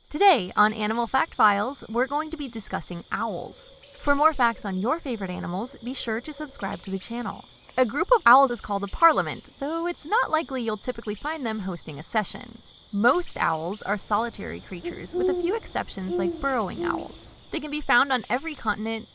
Today on Animal Fact Files, we're going to be discussing owls. For more facts on your favorite animals, be sure to subscribe to the channel. A group of owls is called a parliament, though it's not likely you'll typically find them hosting a session. Most owls are solitary creatures, with a few exceptions like burrowing owls. They can be found on every continent,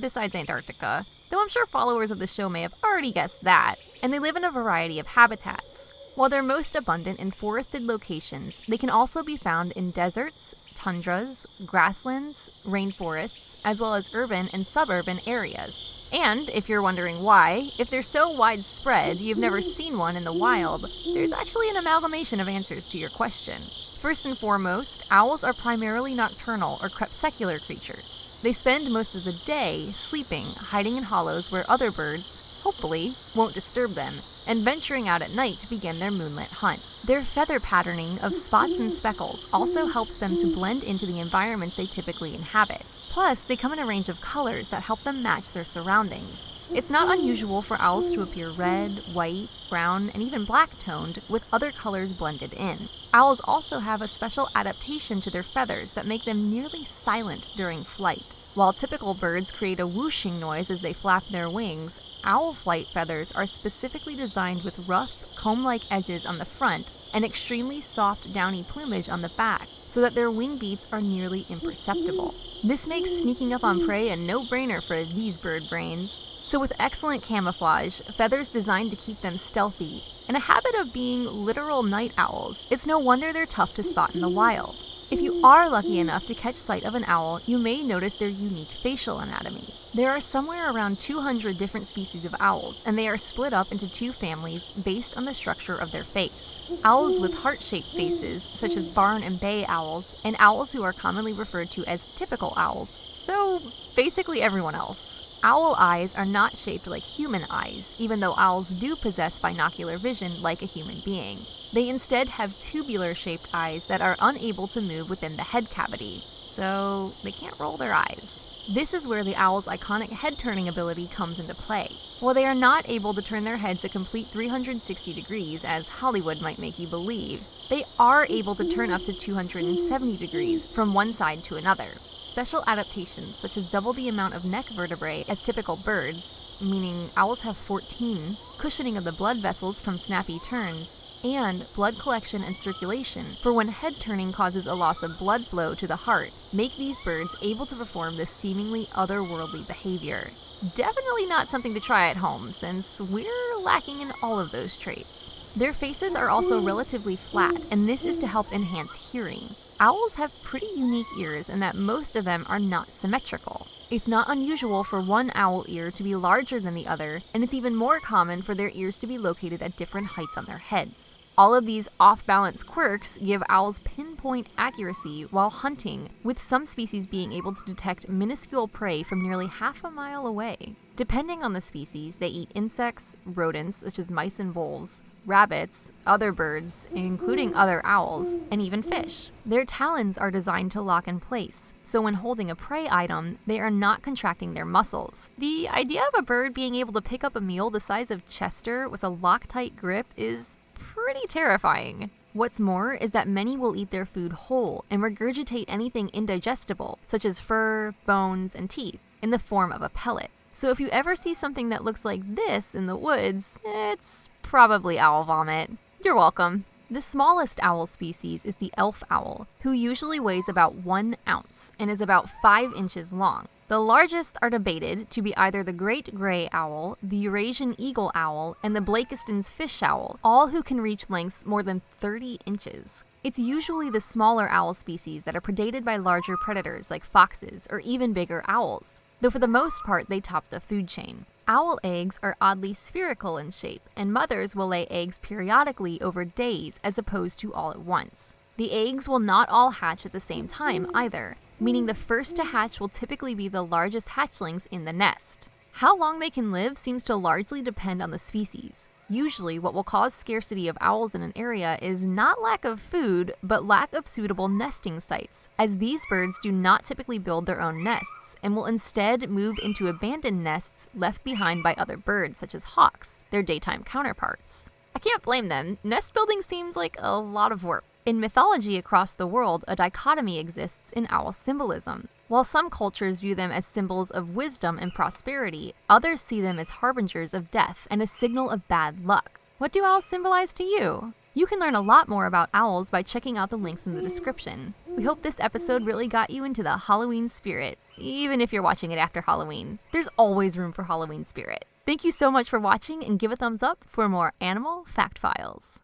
besides Antarctica, though I'm sure followers of the show may have already guessed that, and they live in a variety of habitats. While they're most abundant in forested locations, they can also be found in deserts, tundras, grasslands, rainforests, as well as urban and suburban areas. And, if you're wondering why, if they're so widespread you've never seen one in the wild, there's actually an amalgamation of answers to your question. First and foremost, owls are primarily nocturnal or crepuscular creatures. They spend most of the day sleeping, hiding in hollows where other birds, hopefully, won't disturb them, and venturing out at night to begin their moonlit hunt. Their feather patterning of spots and speckles also helps them to blend into the environments they typically inhabit. Plus, they come in a range of colors that help them match their surroundings. It's not unusual for owls to appear red, white, brown, and even black-toned, with other colors blended in. Owls also have a special adaptation to their feathers that make them nearly silent during flight. While typical birds create a whooshing noise as they flap their wings, owl flight feathers are specifically designed with rough, comb-like edges on the front and extremely soft, downy plumage on the back, so that their wing beats are nearly imperceptible. This makes sneaking up on prey a no-brainer for these bird brains. So with excellent camouflage, feathers designed to keep them stealthy, and a habit of being literal night owls, it's no wonder they're tough to spot in the wild. If you are lucky enough to catch sight of an owl, you may notice their unique facial anatomy. There are somewhere around 200 different species of owls, and they are split up into two families based on the structure of their face. Owls with heart-shaped faces, such as barn and bay owls, and owls who are commonly referred to as typical owls, so basically everyone else. Owl eyes are not shaped like human eyes, even though owls do possess binocular vision like a human being. They instead have tubular-shaped eyes that are unable to move within the head cavity, so they can't roll their eyes. This is where the owl's iconic head-turning ability comes into play. While they are not able to turn their heads a complete 360 degrees, as Hollywood might make you believe, they are able to turn up to 270 degrees from one side to another. Special adaptations, such as double the amount of neck vertebrae as typical birds, meaning owls have 14, cushioning of the blood vessels from snappy turns, and blood collection and circulation for when head turning causes a loss of blood flow to the heart, make these birds able to perform this seemingly otherworldly behavior. Definitely not something to try at home, since we're lacking in all of those traits. Their faces are also relatively flat, and this is to help enhance hearing. Owls have pretty unique ears in that most of them are not symmetrical. It's not unusual for one owl ear to be larger than the other, and it's even more common for their ears to be located at different heights on their heads. All of these off-balance quirks give owls pinpoint accuracy while hunting, with some species being able to detect minuscule prey from nearly half a mile away. Depending on the species, they eat insects, rodents such as mice and voles, rabbits, other birds, including other owls, and even fish. Their talons are designed to lock in place, so when holding a prey item, they are not contracting their muscles. The idea of a bird being able to pick up a meal the size of Chester with a Loctite grip is pretty terrifying. What's more is that many will eat their food whole and regurgitate anything indigestible, such as fur, bones, and teeth, in the form of a pellet. So if you ever see something that looks like this in the woods, it's probably owl vomit. You're welcome. The smallest owl species is the elf owl, who usually weighs about 1 ounce and is about 5 inches long. The largest are debated to be either the great gray owl, the Eurasian eagle owl, and the Blakiston's fish owl, all who can reach lengths more than 30 inches. It's usually the smaller owl species that are predated by larger predators like foxes or even bigger owls, though for the most part they top the food chain. Owl eggs are oddly spherical in shape, and mothers will lay eggs periodically over days as opposed to all at once. The eggs will not all hatch at the same time either, meaning the first to hatch will typically be the largest hatchlings in the nest. How long they can live seems to largely depend on the species. Usually, what will cause scarcity of owls in an area is not lack of food, but lack of suitable nesting sites, as these birds do not typically build their own nests, and will instead move into abandoned nests left behind by other birds such as hawks, their daytime counterparts. A can't blame them. Nest building seems like a lot of work. In mythology across the world, a dichotomy exists in owl symbolism. While some cultures view them as symbols of wisdom and prosperity, others see them as harbingers of death and a signal of bad luck. What do owls symbolize to you? You can learn a lot more about owls by checking out the links in the description. We hope this episode really got you into the Halloween spirit, even if you're watching it after Halloween. There's always room for Halloween spirit. Thank you so much for watching, and give a thumbs up for more animal fact files.